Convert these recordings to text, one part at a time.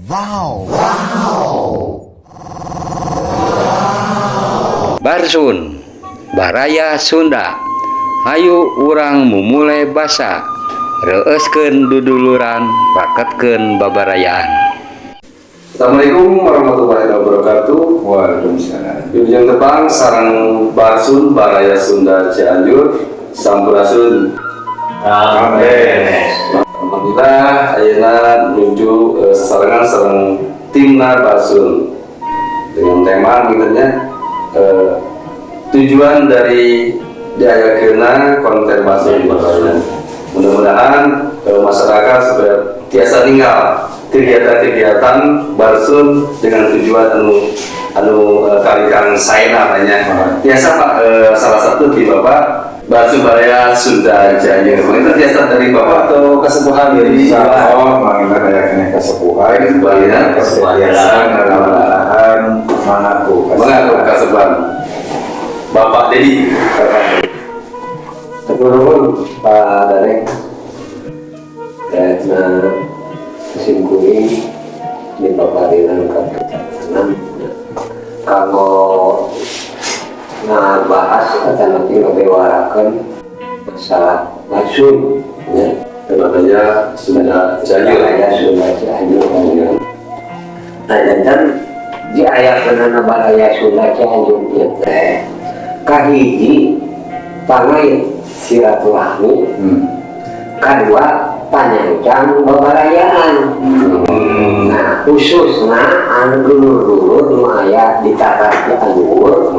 Wow. Barsun Baraya Sunda. Hayu urang mumulai basa, reuskeun duduluran, raketkeun babarayaan. Assalamualaikum warahmatullahi wabarakatuh. Waalaikumsalam. Wilujeng tepang sareng Barsun Baraya Sunda Cianjur Sampurasun. Amin. Alhamdulillah ayeuna nuju sasarengan sareng timna Barsun dengan tema gitunya tujuan dari diayakeunna konten Barsun. Mudah-mudahan masyarakat supaya tiasa tinggal kegiatan-kegiatan Barsun dengan tujuan anu kalikan saya namanya. Biasa Pak, salah satu di Bapak Barsun Baraya Sunda Cianjur. Itu biasa dari Bapak atau kesepuhan dari Oh, mengingat ayahnya kesepuhan, kebiasaan kemudahan, mengaku kesepuhan. Bapak Dedi. Terus Pak Darek dan kesimpulan di Paparinan Kabupaten kalau bahas kata nanti ngebewarakan masalah Barsun ya Namanya Sunda Cianjur. ya Sunda Cianjur nah dan di ayat penana Baraya Sunda Cianjur ya teh kahiji pangai silaturahmi kedua panjang babarayaan. Nah khususnya anu dulur-dulur nu aya di tata Cianjur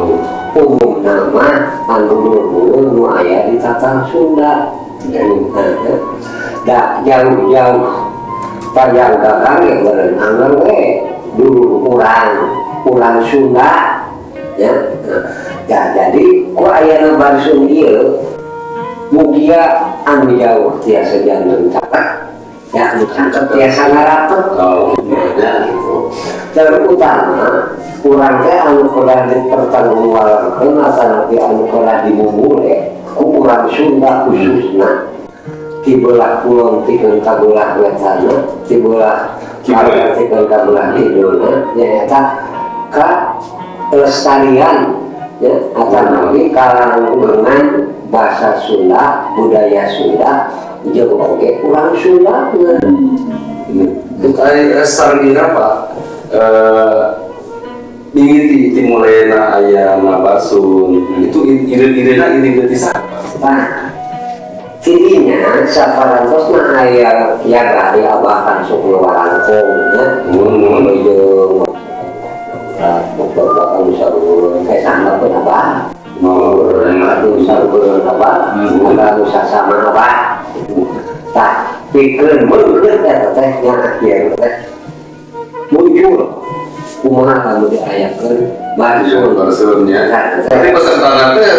umum nama anu dulur-dulur nu aya di tata Sunda dah jauh-jauh panjang kakang yang berenang dulu urang Sunda ya. Ya jadi ku aya Barsun ieu mugia anu jauh tiasa janten catat ya anu catat tiasa ngarapet ya gitu. Terutama urang teh anu kudu dipertanggungjawabkeun atanapi anu kudu dimumule ku urang Sunda khususna ti beulah kulon pikeun ka beulah wetana ti beulah kiblat pikeun ka beulah kidulna nyaeta ka pelestarian ya atanapi kalangan bahasa Sunda, budaya Sunda, jeung oge urang Sunda. Sarengina Pak, mimiti timulena aya Barsun itu ide-idena ide ti siapa? Nah, cirinya saparantosna aya yagari abakan sok luarangkong ya. Jeung bapak anu sarureun kae sangat penabah. Aduh sarureun abah, anu sasama abah. Tah pikeun beungeut eta teh nya akhir teh muncul kumaha anu diayakeun Barsun ya. Tapi pesertana teh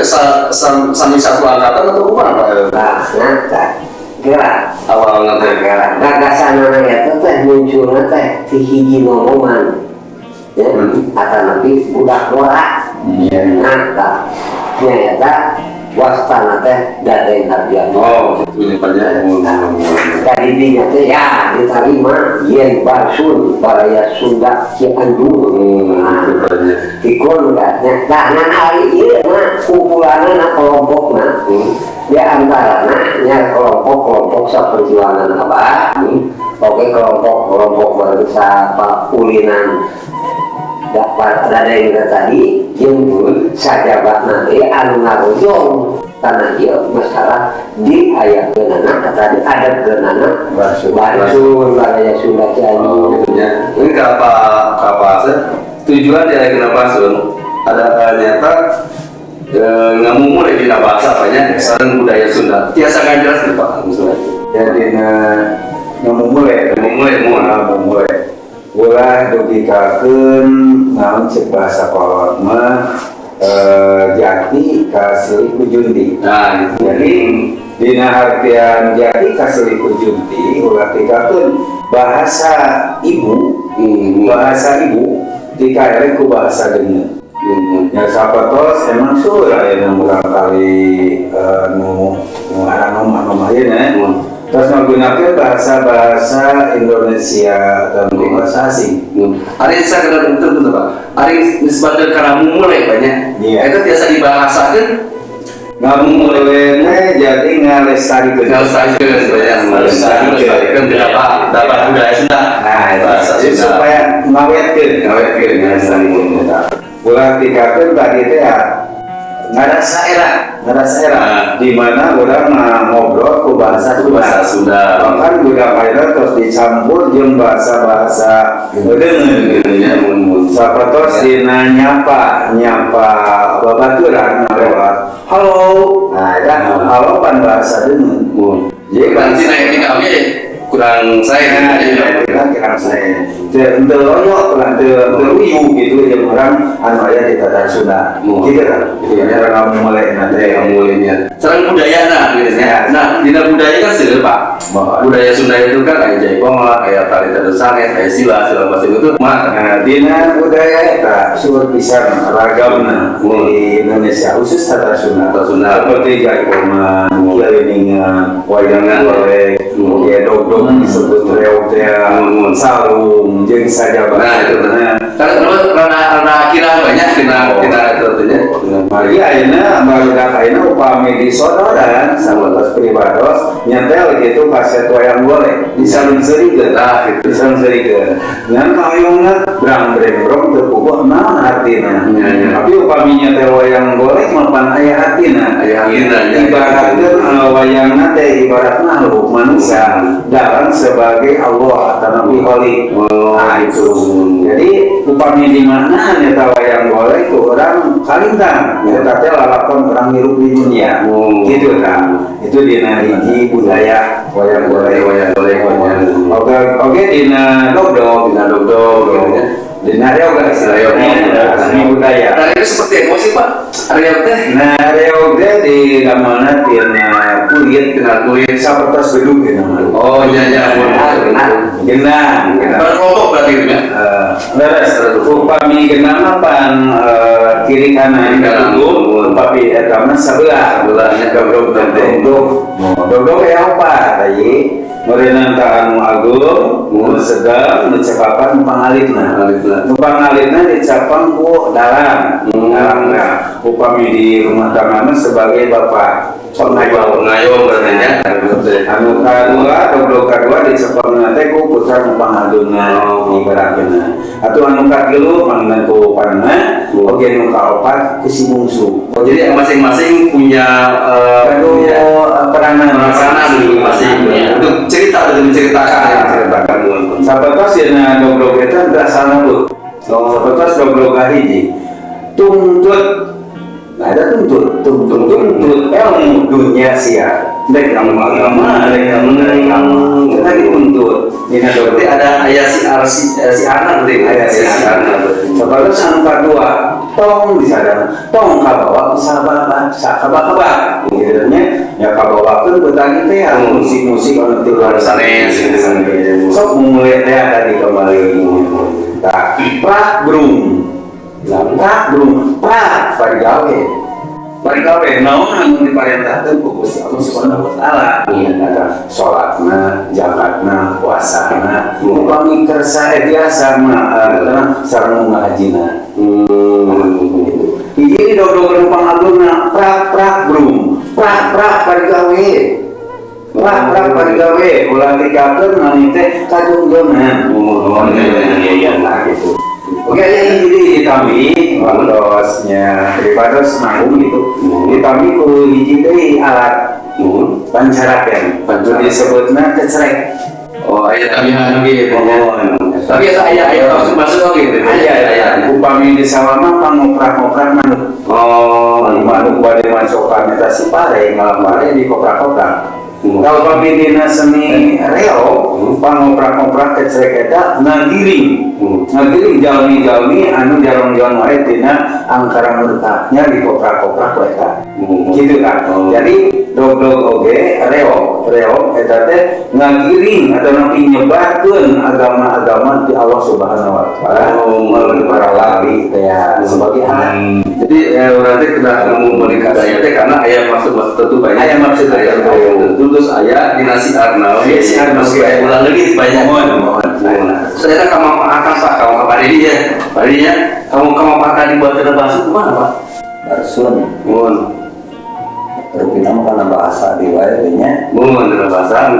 sami satu angkatan atau kumaha Pak? Nah, kira Awalna teh gagasanna eta teh munculna teh ti hiji momongan. Ya, atanapi budak lorak. Nah, nyata wastana teh Dadeng Hardian. Oh, gitu ini Pak ya. Tadi dinya teh ya diterima yen Barsun Baraya Sunda Cianjur. Tikun katanya. Nah, nan ari ieu mah kumpulanna kelompokna. Di antarana nya kelompok-kelompok saperjuangan Abah. Oke kelompok berusaha ulinan dapat ada yang tadi yang sajabat nanti anu ngarojong karena dia masalah di ayat genana tadi ada genana Barsun Baraya Sunda Cianjur. Ini apa tujuan dari Barsun ada nyata ngamumule di bahasa banyak sareng budaya Sunda tiasa kan jelas Pak. Jadi ngamumule ulah dugikakeun naon cek bahasa kolot mah jati ka Seliku Junti. Nah, Jadi dina artian jati ka Seliku Junti ulah dikakeun bahasa ibu dikaere ku bahasa deungeun. Ya sapatos emang surah ya urang kali nu ayeuna terus menggunakan bahasa-bahasa Indonesia dan bahasa asing. Hari saya kena betul Pak. Hari nisbatkan karena mulai banyak. Iya. Itu biasa dibahasakan. Mulai jadi ngalestarikan. Ngalestarikan dapat budaya Sunda. Jadi supaya ngawetkeun ulah dikatakan tadi teh ya ngarasa era di mana orang ngobrol ke bahasa Sunda. Bahkan budak ayeuna terus dicampur jeung bahasa-bahasa deungeun. Sapatos dina nyapa babaturan lewat halo. Nah, eta halo pan bahasa deungeun. Jadi kan sih naik di kami kurang saya kurang saya terloyo terliu gitu yang orang anu aya di tata Sunda gitu kan ya kamu mulai nanti mulainya serang budaya gitu ya. Nah di budaya kan sih Pak budaya Sunda itu kan kayak jaipong lah kayak tari terusan kayak sila macam itu nah dina budaya eta suur pisan ragamna di Indonesia khusus tata Sunda seperti jaipongan keliningan wayangan golek dogdog disebut reog teh sarung jeung sajabah. Nah itu karena kira banyak kita itu artinya. Mari ayeuna barudak ayeuna upami di sodoran samotos pribados nyetel gitu kaset wayang golek disalungseureun disalungseureun. Ngan kaayongna brang-breng teu puguh naon artina. Tapi upami nyetel wayang golek mah pan aya artina. Ibaratkeun wayangna teh ibaratna lu manusia dalam sebagai Allah atau Nabi Holik. Nah itu. Jadi upami di mana nyata wayang golek itu orang kalintang. Nyata teh lalakon orang hirup di dunia. Gitu kan. Itu dina hiji budaya wayang golek. Oke dina dogdog. Dina reog istilahnya seni budaya. Nah itu seperti apa sih Pak? Reog teh? Nah reog teh di gamana tina kulit sapertos bedug namanya. Oh iya genang. Berkelompok berarti itu ya? Leres upami genang pan kiri kanan gabung tapi eta mah sabeulah dogdog ya apa tadi Merenang anu agung, sedang mencapakan pangalitna dicapang ku dalang. Upami di rumah tangga sebagai bapak pengayom berarti ya. Anu kadua dogdog kadua dicapang teh ku putra pangaduna ibaratna. Atuh anu katilu panggilan ku panna, oge nu kaopat ku si bungsu. Oh jadi masing-masing punya peranan masing-masing untuk menceritakan sahabat sieuna dogdog eta berasal lu sahabat dogdog hiji tuntut. Nah ada tuntut ilmu dunia sia dek agama kita dituntut dina berarti ada aya si anak berarti aya si anak sahabat anu kadua tong disadar tong kabawa sakaba ngiranya ya kabawakeun betani teh musik-musik anu teu sanes sok mulai teh ada di kembali tah prak brung parigawe naon anu diparentahkeun ku Gusti Allah Subhanahu wa taala ada salatna zakatna puasana upami kersa biasa mah sareng ngahajina hiji dogdog numpang agungna prak brung prak parigawe ulah dikakeun mani teh kadunggeungan gitu. Oke, ini ditami bandosnya pribados nanggung gitu. Ditami ku hiji deui alat pancarakeun. Disebutna kecrek. Oh, aya tabihan ge. Tapi aya masuk gitu. Aya. Upami di sawah mah pangoprak-oprak manuk. Oh, manuk bade macokan eta si pare ngalamare di koprak-koprak. Kalau kami dina seni reog pangoprak-oprak kecrek eta ngagiring jalmi anu jarong-jarong wae dina angkara murtahnya di koprak-koprak eta gitu kan. Jadi dogdog oge reog eta teh ngagiring atau nyebarkeun agama-agama di Allah Subhanahu wa taala melalui para wali teh sebagai anak Jadi berarti kita ngomongin budaya teh karena ayah maksud tentu banyak. Ayah maksud tentu terus ayah dinasti Arnau. Dinasti Arnau. Saya ulang lagi banyak. Mohon. Saya kamu akan pak kamu kapan ini ya? Padinya kamu pakai dibuat ke bahasa kemana pak? Barsun Mohon. rupina karena bahasa diwayanya Mohon dalam bahasa.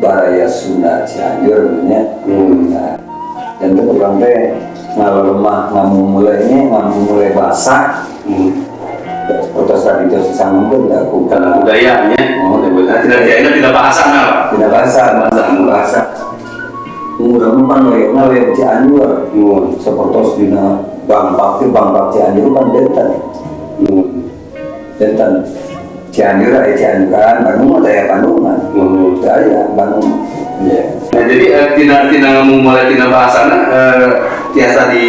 Baraya Sunda Cianjur nya. Nah, dan itu orang teh ngalau lemah mulai bahasa. Fotos tadi itu sisang pun aku Karena budayanya. Tidak bahasa apa? tidak bahasa. Mudah-mudahan loyong Cianjur. Seperti dina Bangpak Cianjur kan Dentan Cianjur aya Cianjuran, Bandung aya Bandungan. Daya Bandung. Nah, jadi tina mulai tina bahasana tiasa di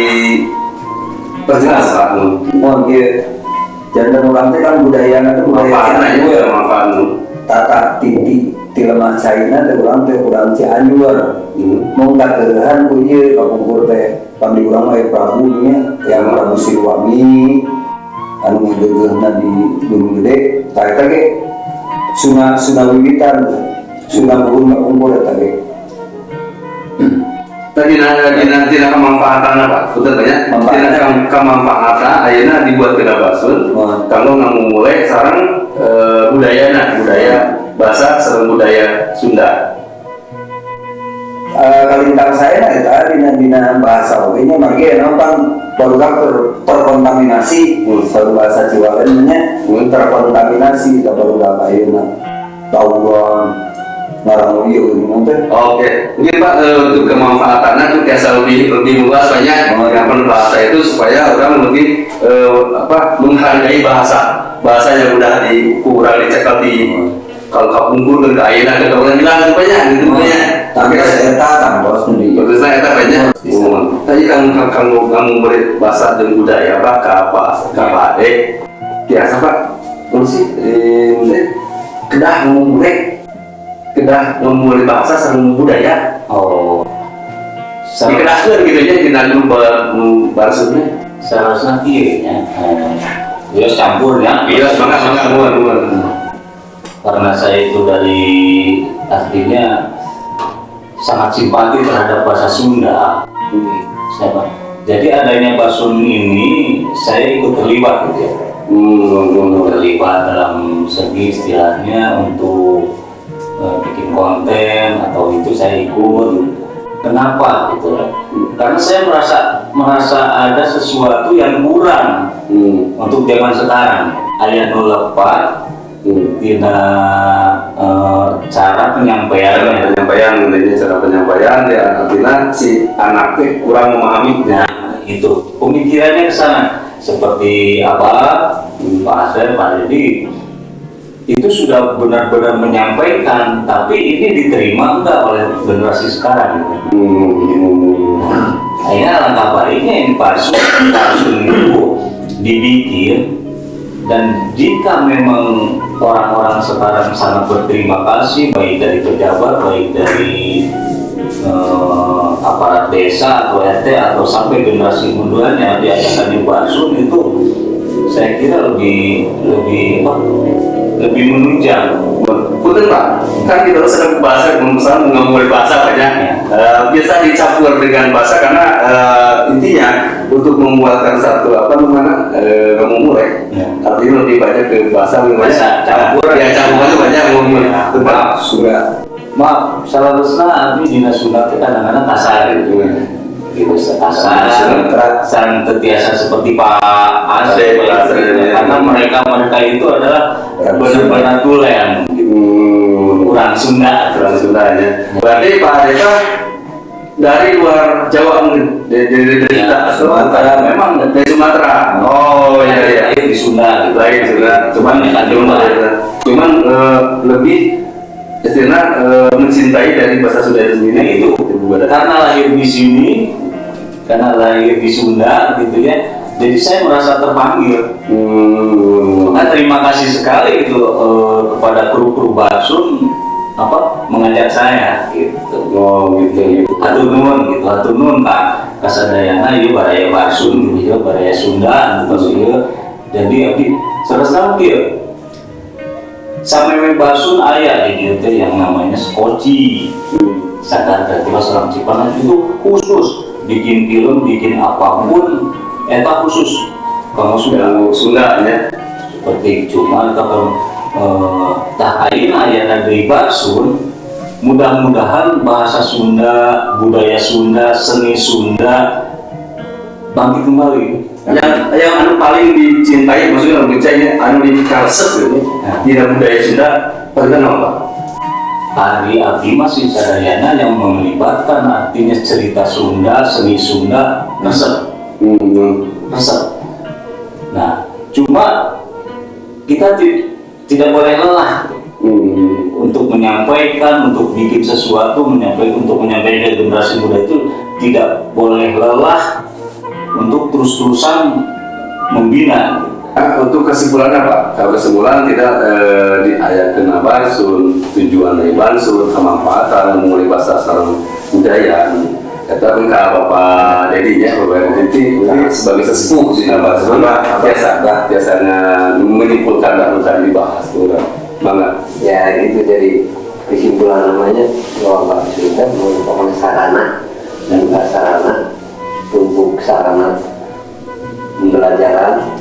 perjelas Pak. Mohon kieu. Jangan orang teh kan budayana teh budaya Cianjur. Tata titi ti lemah China teh urang Cianjur. Mau ngageureuhan ku ieu kapungkur teh pandi urang mah Prabu nya yang Prabu Siliwangi anu ngageugeuna di Gunung Gede ta eta ge Suna wiwitan Suna kumpul eta ge. Tadi tina kemanfaatan apa? Betul banyak. Tina kemanfaatan ayeuna dibuat kena basun. Kalau mulai sareng budaya bahasa sareng budaya Sunda. Kalintang saya eta dina bahasa oge nya mangge nonton produk terkontaminasi baru bahasa Ciwalen nya terkontaminasi da produk ayeuna tawuran ngarang ieu geuning teh. Oke, mungkin Pak untuk kemanfaatannya itu biasa lebih luas banyak. Yang bahasa itu supaya orang lebih menghargai bahasa yang udah kurang dicekal di kalau kapungkur ke ayeuna ke orang bilang banyak gitu banyak. Tapi saya eta bos di. Betul saya eta banyak. Tadi kamu beri bahasa dan budaya apa biasa Pak. Sih kedah ngomong bahasa sama budaya. Dikedahkan gitu ya, dinandu barsutnya. Seharusnya iya ya, campur ya. Iya, semangat. Karena saya itu dari artinya sangat simpati terhadap bahasa Sunda. Jadi adanya Basun ini saya ikut terlibat gitu ya. Terlibat dalam segi istilahnya untuk bikin konten atau itu saya ikut. Kenapa gitu ya? Karena saya merasa ada sesuatu yang kurang untuk zaman sekarang. Ayat 04 dina cara penyampaian ya artinya si anaknya kurang memahami. Nah itu pemikirannya ke sana seperti apa Pak Asep, Pak Dedi itu sudah benar-benar menyampaikan, tapi ini diterima enggak oleh generasi sekarang. Akhirnya alangkah baiknya ini Basun itu dibikin. Dan jika memang orang-orang sekarang sangat berterima kasih, baik dari pejabat, baik dari aparat desa atau RT atau sampai generasi mundurannya diadakan di Basun, itu saya kira lebih menunjang. Betul Pak, kan kita harus ada bahasa, misalnya mengambil bahasa banyak. Biasa dicampur dengan bahasa karena intinya untuk membuatkan satu kamu mulai. Artinya lebih banyak ke bahasa campur. Ya campurannya banyak ngomong tentang Sunda. Maaf, salah besar abdi dina Sunda itu kadang-kadang kasar gitu. Gitu kasar, sang tetiasa seperti Pak Asep karena mereka itu adalah benar-benar tulen kurang Sunda ya. Berarti Pak Deka dari luar Jawa dari Sumatera, memang dari Sumatera. Oh iya di Sunda gitu. Lain Sunda, cuman lebih istilah mencintai dari bahasa Sunda itu sendiri itu karena lahir di sini, karena lahir di Sunda gitu ya, jadi saya merasa terpanggil. Nah, terima kasih sekali gitu kepada kru-kru Basun mengajak saya gitu. Oh gitu. Hatur nuhun Kak kasadayana ieu baraya Barsun gitu, baraya Sunda gitu ieu. Jadi abdi sareng kieu. Sameme Barsun aya di dieu teh yang namanya skoci. Sadar berarti masalah Cipanas itu khusus bikin film, bikin apapun eta khusus kalau Sunda ya. seperti cuma kalau tah ayeuna aya dari Barsun. Mudah-mudahan bahasa Sunda, budaya Sunda, seni Sunda bangkit kembali. Yang anu paling dicintai, maksudnya mencintainya anu dikalsep gitu. Di dalam budaya Sunda, bagaimana Pak? Hari abdi masih sadayana yang melibatkan artinya cerita Sunda, seni Sunda, resep. Nah, cuma kita tidak boleh lelah. Untuk menyampaikan, untuk bikin sesuatu, untuk menyampaikan ke generasi muda itu tidak boleh lelah untuk terus-terusan membina. Untuk kesimpulannya Pak, kalau kesimpulan tidak di ayat kena Barsun, tujuan dari Barsun, kemanfaatan, memulai bahasa sarang budaya. Kata engkau Bapak Dedi ya, Bapak Dedi sebagai sesepuh di Barsun, biasanya menyimpulkan dan dibahas orang. Bangga. Ya itu jadi kesimpulan namanya bahwa Barsun itu merupakan sarana dan prasarana untuk sarana pembelajaran,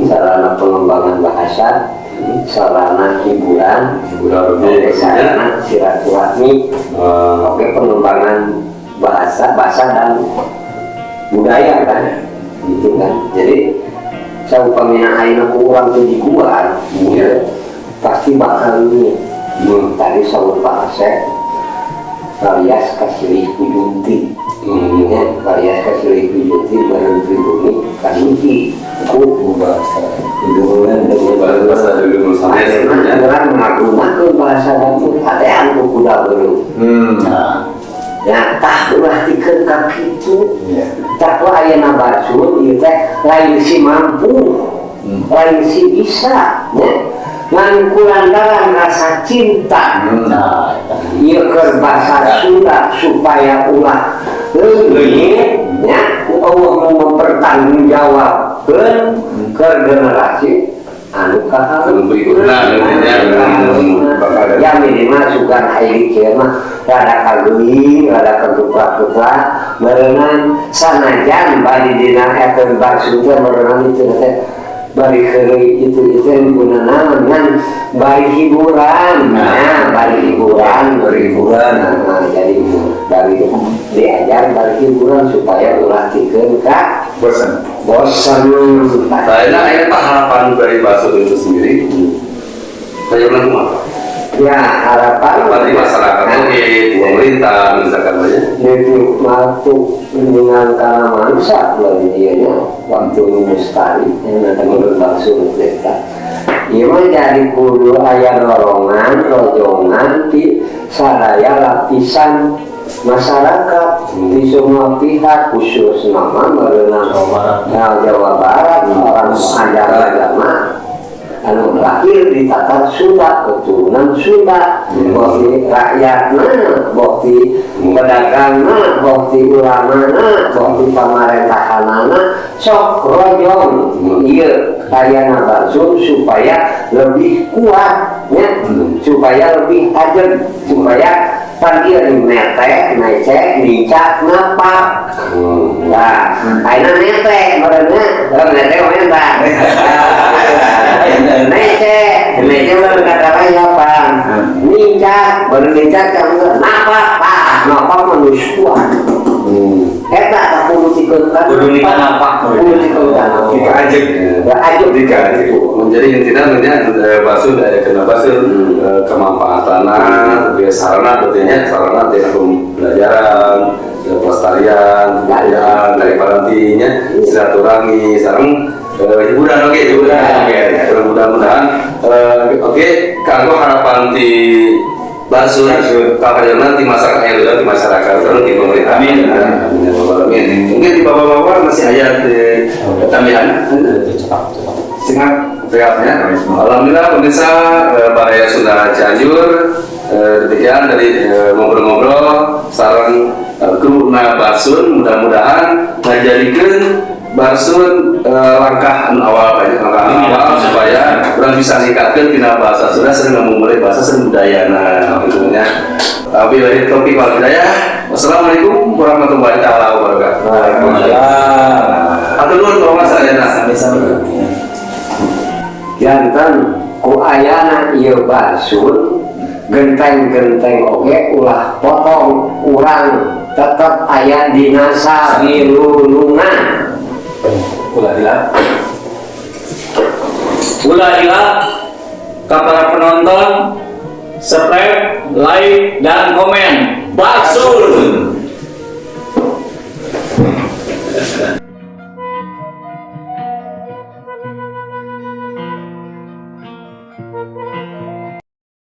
sarana pengembangan bahasa, sarana hiburan, sarana silaturahmi, oke pengembangan bahasa dan budaya kan, gitu kan. Jadi saya upamina aina kurang tujuan, pasti bakal ini tadi sama Pak Asep varias kasilih kujunti varias kasilih kujunti barang pribumi kasunti aku bahasa bahasa dulu akhirnya orang menggunakan bahasa itu ada yang kuda belum ya tak perhatikan kaki itu tak ayana Barsun itu lain si mampu lain si bisa ngan kulantaran rasa cinta ieu keur basa Sunda supaya ulah leuwih nya Allah mempertanggungjawabkeun ke generasi anu kahareum berikutnya ya minimal sugan hairi kieu mah rada kageuing rada kageplak-geplak meureunnan sanajan bari dina eta Barsun teh meureunnan itu teh bari keuri itu gunana dengan bari hiburan, bari hiburan, jadi bari diajar bari hiburan supaya ulah tikeun ka bosan. Saya harapan dari Barsun itu sendiri, bagaimana rumah? Ya harapan di masyarakat di pemerintah misalkan banyak. Itu waktu dengan karena manusia lagi dianya waktu mustari yang nanti menurut Barsun kita. Ia menjadi kudu ayah dorongan, rojongan di sadaya lapisan masyarakat di semua pihak khusus nama merenang Jawa Barat orang agama anu lahir di tata Sunda, keturunan Sunda, bukti rakyatna, bukti pedagangna, bukti ulamana, bukti pamerintahanana, sok rojong, iya ayana Barsun supaya lebih kuat, ya, supaya lebih tajam, supaya kan dia nete, necek, nicak, ngapak. Nah, aina nete, merenya, nete mana? Nece berkata apa? Nicak, bernicak kamu napak, napak manusia. Eta tak perlu dikeutkan. Kudu nikah napak. Kita ajak, Jadi intinya Barsun dari kena Barsun kemanfaatan, sarana betulnya sarana dari pembelajaran, pelestarian, kebudayaan dari parantinya silaturahmi, sarang hiburan mudah-mudahan kalau harapan di Barsun kabarnya di masyarakat yang di masyarakat terus di pemerintah mungkin di bapak-bapak masih ada tambahan singkat rehatnya. Alhamdulillah pemirsa Baraya Sunda Cianjur demikian dari ngobrol-ngobrol sareng kruna Barsun, mudah-mudahan ngajadikeun Barsun langkah awal supaya orang bisa ningkatkan tina bahasa Sunda sering memulai bahasa seni budayana gitu nya. Wabillahi taufiq wal hidayah. Wassalamualaikum warahmatullahi taala wabarakatuh. Waalaikumsalam. Atur nuhun Bapak sadayana. Jantan ku ayana ieu Barsun genteng-genteng oge ulah potong urang tetep aya dina sarilulungan. Ulah ke para penonton, subscribe, like, dan komen. Barsun.